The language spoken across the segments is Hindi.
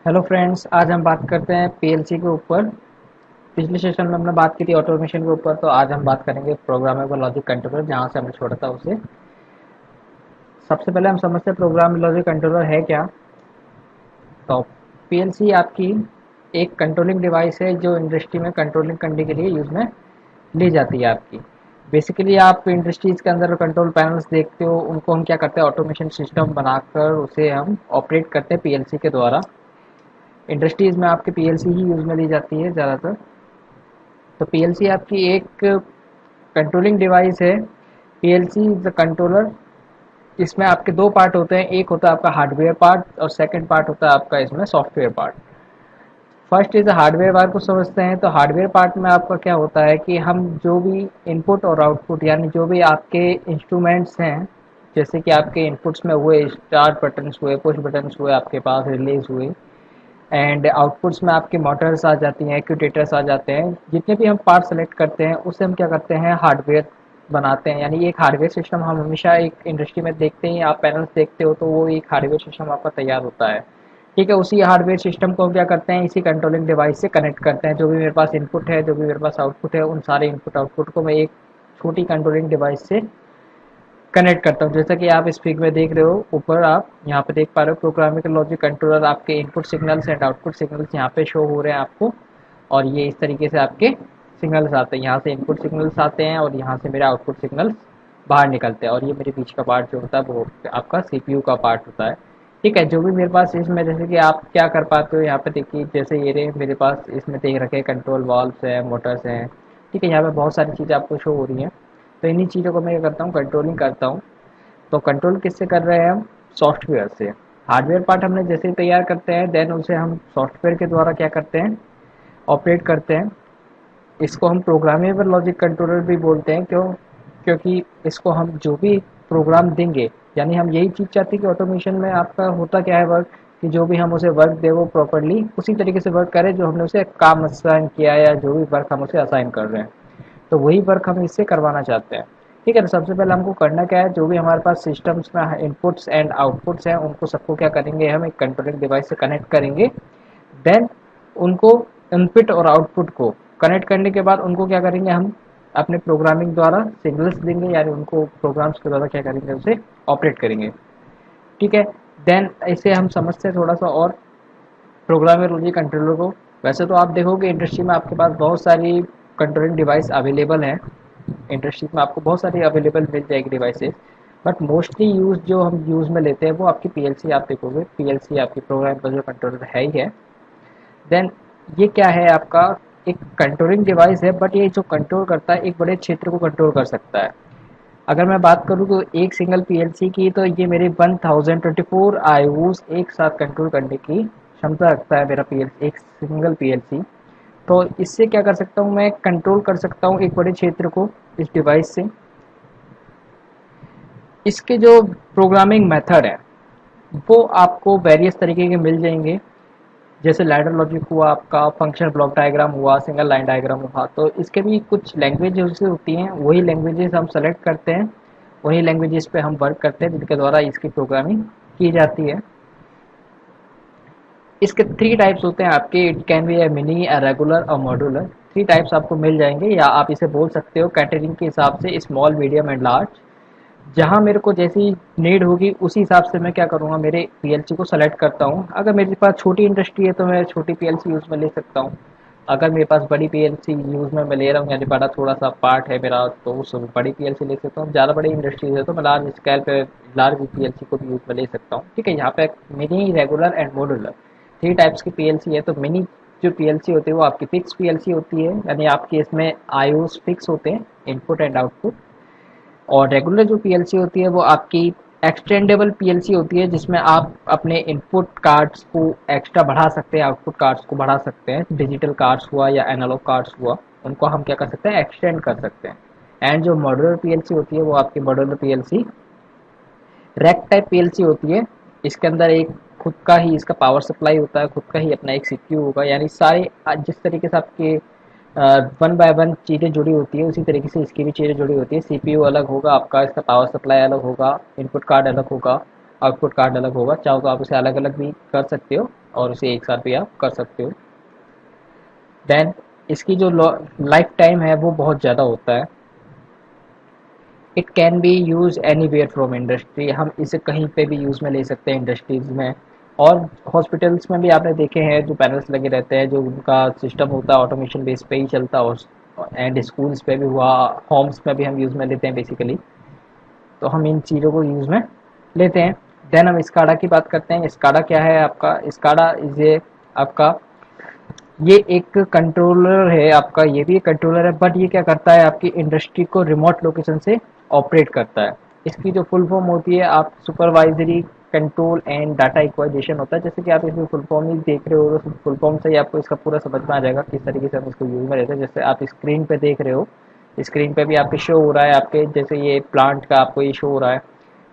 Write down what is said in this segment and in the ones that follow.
हेलो फ्रेंड्स, आज हम बात करते हैं पीएलसी के ऊपर। पिछले सेशन में हमने बात की थी ऑटोमेशन के ऊपर, तो आज हम बात करेंगे प्रोग्रामेबल लॉजिक कंट्रोलर, जहां से हमने छोड़ा था उसे। सबसे पहले हम समझते हैं प्रोग्रामेबल लॉजिक कंट्रोलर है क्या। तो पीएलसी आपकी एक कंट्रोलिंग डिवाइस है जो इंडस्ट्री में कंट्रोलिंग करने के लिए यूज में ली जाती है आपकी। बेसिकली आप इंडस्ट्रीज के अंदर कंट्रोल पैनल्स देखते हो, उनको हम क्या करते हैं, ऑटोमेशन सिस्टम बनाकर उसे हम ऑपरेट करते हैं पीएलसी के द्वारा। इंडस्ट्रीज में आपके पीएलसी ही यूज में ली जाती है ज़्यादातर। तो पीएलसी आपकी एक कंट्रोलिंग डिवाइस है। PLC is the controller. इसमें आपके दो पार्ट होते हैं, एक होता है आपका हार्डवेयर पार्ट और सेकंड पार्ट होता है आपका इसमें software part. First is hardware part को समझते हैं। तो हार्डवेयर पार्ट में आपका क्या होता है कि हम जो भी इनपुट और आउटपुट, यानी जो भी आपके इंस्ट्रूमेंट्स हैं, जैसे कि आपके इनपुट्स में हुए स्टार्ट बटन्स हुए, पुश बटन्स हुए, आपके पास रिलीज हुए, एंड आउटपुट्स में आपके मोटर्स आ जाती हैं, एक्यूटेटर्स आ जाते हैं। जितने भी हम पार्ट सेलेक्ट करते हैं उसे हम क्या करते हैं, हार्डवेयर बनाते हैं। यानी एक हार्डवेयर सिस्टम हम हमेशा एक इंडस्ट्री में देखते हैं, आप पैनल्स देखते हो तो वो एक हार्डवेयर सिस्टम आपका तैयार होता है। ठीक है, उसी हार्डवेयर सिस्टम को हम क्या करते हैं, इसी कंट्रोलिंग डिवाइस से कनेक्ट करते हैं। जो भी मेरे पास इनपुट है, जो भी मेरे पास आउटपुट है, उन सारे इनपुट आउटपुट को मैं एक छोटी कंट्रोलिंग डिवाइस से कनेक्ट करता हूँ। जैसा कि आप इस पिक में देख रहे हो, ऊपर आप यहाँ पे देख पा रहे हो प्रोग्रामिंग लॉजिक कंट्रोलर, आपके input signals and output signals यहाँ पे शो हो रहे हैं आपको। और ये इस तरीके से आपके सिग्नल्स आते हैं, यहाँ से इनपुट सिग्नल्स आते हैं और यहाँ से मेरे आउटपुट सिग्नल्स बाहर निकलते हैं। और ये मेरे बीच का पार्ट जो होता है वो आपका सीपीयू का पार्ट होता है। ठीक है, जो भी मेरे पास इसमें, जैसे कि आप क्या कर पाते हो यहाँ पे देखिए, जैसे ये रहे मेरे पास इसमें देख रखे कंट्रोल वाल्व्स है, मोटर्स हैं। ठीक है, यहाँ पे बहुत सारी चीज़ें आपको शो हो रही हैं। तो इन्हीं चीज़ों को मैं क्या करता हूँ, कंट्रोलिंग करता हूँ। तो कंट्रोल किससे कर रहे हैं हम, सॉफ्टवेयर से। हार्डवेयर पार्ट हमने जैसे ही तैयार करते हैं, देन उसे हम सॉफ्टवेयर के द्वारा क्या करते हैं, ऑपरेट करते हैं। इसको हम प्रोग्रामेबल लॉजिक कंट्रोलर भी बोलते हैं। क्यों? क्योंकि इसको हम जो भी प्रोग्राम देंगे, यानी हम यही चीज़ चाहते हैं कि ऑटोमेशन में आपका होता क्या है वर्क, कि जो भी हम उसे वर्क दे वो प्रॉपरली उसी तरीके से वर्क करे जो हमने उसे काम असाइन किया है, या जो भी वर्क हम उसे असाइन कर रहे हैं, तो वही वर्क हम इससे करवाना चाहते हैं। ठीक है, तो सबसे पहले हमको करना क्या है, जो भी हमारे पास सिस्टम्स में इनपुट्स एंड आउटपुट्स हैं उनको सबको क्या करेंगे, हम एक कंट्रोलिंग डिवाइस से कनेक्ट करेंगे। देन उनको इनपुट और आउटपुट को कनेक्ट करने के बाद उनको क्या करेंगे, हम अपने प्रोग्रामिंग द्वारा सिग्नल्स देंगे, यानी उनको प्रोग्राम्स के द्वारा क्या करेंगे, उसे ऑपरेट करेंगे। ठीक है, देन इसे हम समझते हैं थोड़ा सा और प्रोग्रामेबल कंट्रोलर को। वैसे तो आप देखोगे इंडस्ट्री में आपके पास बहुत सारी कंट्रोलिंग डिवाइस अवेलेबल हैं। इंडस्ट्री में आपको बहुत सारी अवेलेबल मिल जाएगी डिवाइसेस, बट मोस्टली यूज जो हम यूज़ में लेते हैं वो आपकी पीएलसी। आप देखोगे पीएलसी आपकी प्रोग्रामेबल कंट्रोलर है ही है। देन ये क्या है, आपका एक कंट्रोलिंग डिवाइस है, बट ये जो कंट्रोल करता है एक बड़े क्षेत्र को कंट्रोल कर सकता है। अगर मैं बात करूँ तो एक सिंगल पीएलसी की, तो ये मेरे 1024 आईओस एक साथ कंट्रोल करने की क्षमता रखता है मेरा पीएलसी, एक सिंगल पीएलसी। तो इससे क्या कर सकता हूँ, मैं कंट्रोल कर सकता हूँ एक बड़े क्षेत्र को इस डिवाइस से। इसके जो प्रोग्रामिंग मेथड है वो आपको वेरियस तरीके के मिल जाएंगे। जैसे लैडर लॉजिक हुआ, आपका फंक्शन ब्लॉक डायग्राम हुआ, सिंगल लाइन डायग्राम हुआ, तो इसके भी कुछ लैंग्वेज उससे होती हैं। वही लैंग्वेजेस हम सेलेक्ट करते हैं, वही लैंग्वेजेस पे हम वर्क करते हैं जिनके द्वारा इसकी प्रोग्रामिंग की जाती है। इसके थ्री टाइप्स होते हैं आपके, it can B A mini, a regular और मॉड्यूलर। थ्री टाइप्स आपको मिल जाएंगे, या आप इसे बोल सकते हो कैटरिंग के हिसाब से, स्मॉल, मीडियम एंड लार्ज। जहाँ मेरे को जैसी नीड होगी उसी हिसाब से मैं क्या करूँगा, मेरे पीएलसी को सेलेक्ट करता हूँ। अगर मेरे पास छोटी इंडस्ट्री है तो मैं छोटी पीएलसी यूज़ में ले सकता हूँ। अगर मेरे पास बड़ी पीएलसी यूज़ में मैं ले रहा हूँ, यानी बड़ा थोड़ा सा पार्ट है मेरा, तो उस बड़ी पीएलसी ले सकता हूँ। ज़्यादा बड़ी इंडस्ट्रीज है तो मैं लार्ज स्केल पे लार्ज पीएलसी को भी यूज़ में ले सकता हूँ। ठीक है, यहाँ पे mini, regular and modular three types की पीएलसी है। तो मिनी जो पीएलसी होती है वो आपकी फिक्स पीएलसी होती है, यानी आपके इसमें आईओस फिक्स होते हैं, इनपुट एंड आउटपुट। और रेगुलर जो पीएलसी होती है वो आपकी एक्सटेंडेबल पीएलसी होती है, जिसमें आप अपने इनपुट कार्ड्स को एक्स्ट्रा बढ़ा सकते हैं, आउटपुट कार्ड्स को बढ़ा सकते हैं। डिजिटल कार्ड्स हुआ या एनालॉग कार्ड्स हुआ, उनको हम क्या कर सकते हैं, एक्सटेंड कर सकते हैं। एंड जो मॉड्यूलर पीएलसी होती है वो आपकी modular PLC rack type PLC होती है। इसके अंदर एक खुद का ही इसका पावर सप्लाई होता है, खुद का ही अपना एक सीपीयू होगा, यानी सारे जिस तरीके से आपके वन बाय वन चीज़ें जुड़ी होती है उसी तरीके से इसकी भी चीज़ें जुड़ी होती है। सीपीयू अलग होगा आपका, इसका पावर सप्लाई अलग होगा, इनपुट कार्ड अलग होगा, आउटपुट कार्ड अलग होगा। चाहो तो आप उसे अलग अलग भी कर सकते हो और उसे एक साथ भी आप कर सकते हो। देन इसकी जो लाइफ टाइम है वो बहुत ज़्यादा होता है। It can be use anywhere from industry, हम इसे कहीं पे भी यूज़ में ले सकते हैं इंडस्ट्रीज़ में। और हॉस्पिटल्स में भी आपने देखे हैं जो पैनल्स लगे रहते हैं, जो उनका सिस्टम होता है ऑटोमेशन बेस पे ही चलता है। एंड स्कूल्स पे भी हुआ, होम्स में भी हम यूज़ में लेते हैं बेसिकली। तो हम इन चीज़ों को यूज़ में लेते हैं। देन हम स्काडा की बात करते हैं। स्काडा क्या है आपका? स्काडा इज ए आपका, ये एक कंट्रोलर है आपका, ये भी एक कंट्रोलर है, बट ये क्या करता है आपकी इंडस्ट्री को रिमोट लोकेशन से ऑपरेट करता है। इसकी जो फुल फॉर्म होती है आप सुपरवाइजरी कंट्रोल एंड डाटा इक्वाइजेशन होता है। जैसे कि आप इसमें फुल फॉर्म ही देख रहे हो तो फुल फॉर्म से ही आपको इसका पूरा समझ में आ जाएगा किस तरीके से हम इसको यूज में लेते हैं। जैसे आप स्क्रीन पे देख रहे हो, स्क्रीन पे भी आपके शो हो रहा है, आपके जैसे ये प्लांट का आपको ये शो हो रहा है,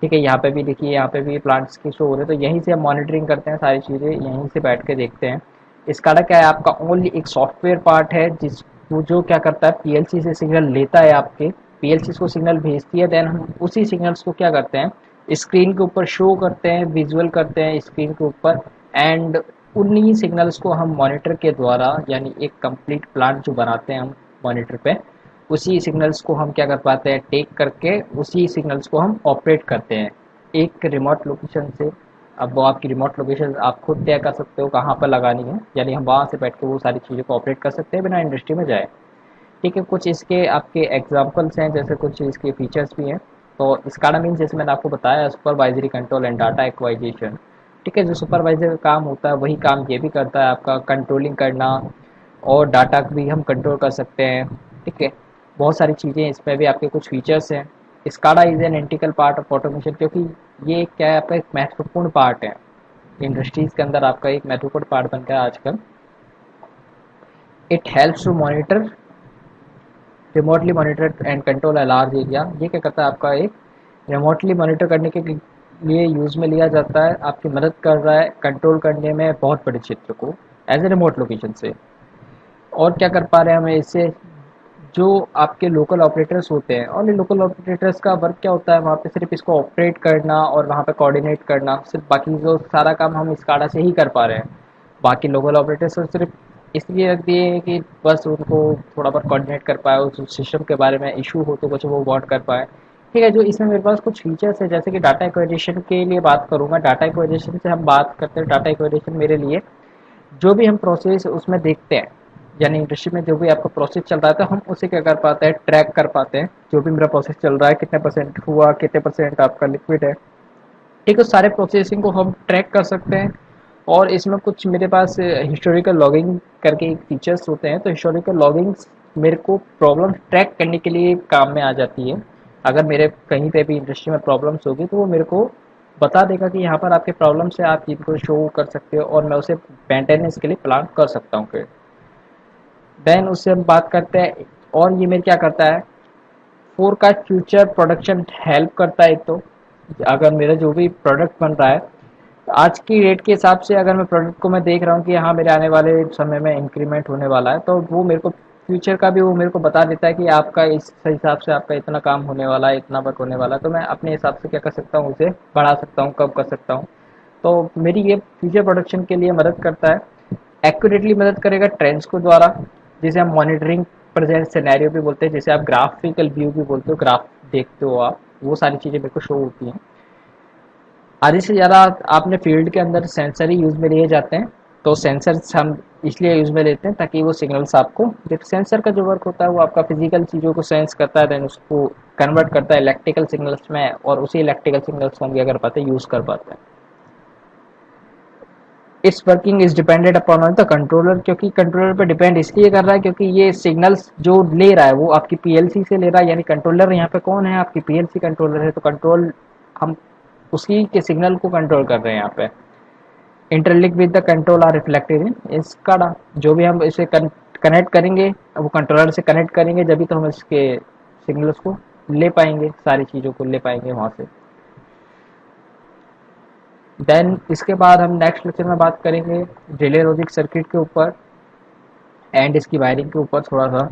ठीक है। यहाँ पे भी देखिए, यहाँ पे भी प्लांट्स की शो हो रहे हैं, तो यहीं से हम मॉनिटरिंग करते हैं, सारी चीज़ें यहीं से बैठ के देखते हैं। स्काडा क्या है आपका? ओनली एक सॉफ्टवेयर पार्ट है जिस वो जो क्या करता है पीएलसी से सिग्नल लेता है, आपके पीएलसी को सिग्नल भेजती है। देन हम उसी सिग्नल्स को क्या करते हैं स्क्रीन के ऊपर शो करते हैं, विजुअल करते हैं स्क्रीन के ऊपर। एंड उन्हीं सिग्नल्स को हम मॉनिटर के द्वारा, यानी एक कंप्लीट प्लांट जो बनाते हैं हम मॉनिटर पे, उसी सिग्नल्स को हम क्या कर पाते हैं टेक करके उसी सिग्नल्स को हम ऑपरेट करते हैं एक रिमोट लोकेशन से। अब वो आपकी रिमोट लोकेशन आप खुद तय कर सकते हो कहाँ पर लगानी है, यानी हम वहाँ से बैठ के वो सारी चीज़ों को ऑपरेट कर सकते हैं बिना इंडस्ट्री में जाए। ठीक है, कुछ इसके आपके एग्जांपल्स हैं, जैसे कुछ इसके फीचर्स भी हैं। तो स्काडा मीन जैसे मैंने आपको बताया supervisory control and data acquisition. ठीक है, जो सुपरवाइजर का काम होता है वही काम ये भी करता है आपका, कंट्रोलिंग करना और डाटा भी हम कंट्रोल कर सकते हैं। ठीक है, बहुत सारी चीज़ें इसमें भी आपके कुछ फीचर्स हैं। SCADA is an integral part of automation, क्योंकि ये क्या है आपका एक महत्वपूर्ण पार्ट है इंडस्ट्रीज़ के अंदर, आपका एक महत्वपूर्ण पार्ट बन गया है आजकल। It helps to monitor remotely monitor and control a large area. ये क्या करता है आपका एक रिमोटली मॉनिटर करने के लिए यूज़ में लिया जाता है, आपकी मदद कर रहा है कंट्रोल करने में बहुत बड़े क्षेत्र को एज ए रिमोट लोकेशन से। और क्या कर पा रहे हैं हमें इससे, जो आपके लोकल ऑपरेटर्स होते हैं, और ये लोकल ऑपरेटर्स का वर्क क्या होता है वहाँ पे सिर्फ इसको ऑपरेट करना और वहाँ पे कोऑर्डिनेट करना, सिर्फ बाकी जो सारा काम हम स्काडा से ही कर पा रहे हैं। बाकी लोकल ऑपरेटर्स को सिर्फ इसलिए रख दिए हैं कि बस उनको थोड़ा बहुत कोऑर्डिनेट कर पाए, उस सिस्टम के बारे में इशू हो तो कुछ वो वॉट कर पाए। ठीक है, जो इसमें मेरे पास कुछ फीचर्स है, जैसे कि डाटा एक्वाजिशन के लिए बात करूँ मैं। डाटा एक्वाजिशन से हम बात करते हैं, डाटा एक्वाजिशन मेरे लिए जो भी हम प्रोसेस उसमें देखते हैं, यानी इंडस्ट्री में जो भी आपका प्रोसेस चल रहा है तो हम उसे क्या कर पाते हैं ट्रैक कर पाते हैं। जो भी मेरा प्रोसेस चल रहा है कितने परसेंट हुआ, कितने परसेंट आपका लिक्विड है, ठीक है, सारे प्रोसेसिंग को हम ट्रैक कर सकते हैं। और इसमें कुछ मेरे पास हिस्टोरिकल लॉगिंग करके एक फीचर्स होते हैं, तो हिस्टोरिकल लॉगिंग्स मेरे को प्रॉब्लम ट्रैक करने के लिए काम में आ जाती है। अगर मेरे कहीं पे भी इंडस्ट्री में प्रॉब्लम्स होगी तो वो मेरे को बता देगा कि यहाँ पर आपके प्रॉब्लम्स है, आप इनको शो कर सकते हो और मैं उसे मेंटेनेंस के लिए प्लान कर सकता हूँ फिर। देन उससे हम बात करते हैं, और ये मेरे क्या करता है फोरकास्ट फ्यूचर प्रोडक्शन हेल्प करता है। एक तो अगर मेरा जो भी प्रोडक्ट बन रहा है आज की रेट के हिसाब से, अगर मैं प्रोडक्ट को मैं देख रहा हूँ कि हाँ मेरे आने वाले समय में इंक्रीमेंट होने वाला है, तो वो मेरे को फ्यूचर का भी वो मेरे को बता देता है कि आपका इस हिसाब से आपका इतना काम होने वाला है, इतना वर्क होने वाला है, तो मैं अपने हिसाब से क्या कर सकता हूँ उसे बढ़ा सकता हूँ, कब कर सकता हूँ। तो मेरी ये फ्यूचर प्रोडक्शन के लिए मदद करता है। एक्यूरेटली मदद करेगा ट्रेंड्स को द्वारा, जिसे हम मॉनिटरिंग प्रेजेंट सिनेरियो भी बोलते हैं, जिसे आप ग्राफिकल व्यू भी बोलते हो, ग्राफ देखते हो आप, वो सारी चीज़ें मेरे को शो होती हैं। आधे से ज़्यादा आपने फील्ड के अंदर सेंसर ही यूज़ में लिए जाते हैं। तो सेंसर्स हम इसलिए यूज़ में लेते हैं ताकि वो सिग्नल्स आपको, सेंसर का जो वर्क होता है वो आपका फिजिकल चीज़ों को सेंस करता है, देन उसको कन्वर्ट करता है इलेक्ट्रिकल सिग्नल्स में, और उसी इलेक्ट्रिकल सिग्नल्स को हम क्या कर पाते हैं यूज़ कर पाते हैं। It's working is dependent upon the controller, क्योंकि कंट्रोलर पे डिपेंड इसलिए कर रहा है क्योंकि ये सिग्नल्स जो ले रहा है वो आपकी पीएलसी से ले रहा है, यानी कंट्रोलर यहाँ पे कौन है आपकी पीएलसी कंट्रोलर है, तो कंट्रोल हम उसी के सिग्नल को कंट्रोल कर रहे हैं यहाँ पे। Interlink with the control are reflected in इसका, जो भी हम इसे कनेक्ट करेंगे वो कंट्रोलर से कनेक्ट करेंगे, जब भी तो हम इसके सिग्नल्स को ले पाएंगे, सारी चीज़ों को ले पाएंगे वहाँ से। देन इसके बाद हम नेक्स्ट लेक्चर में बात करेंगे रिले लॉजिक सर्किट के ऊपर एंड इसकी वायरिंग के ऊपर थोड़ा सा।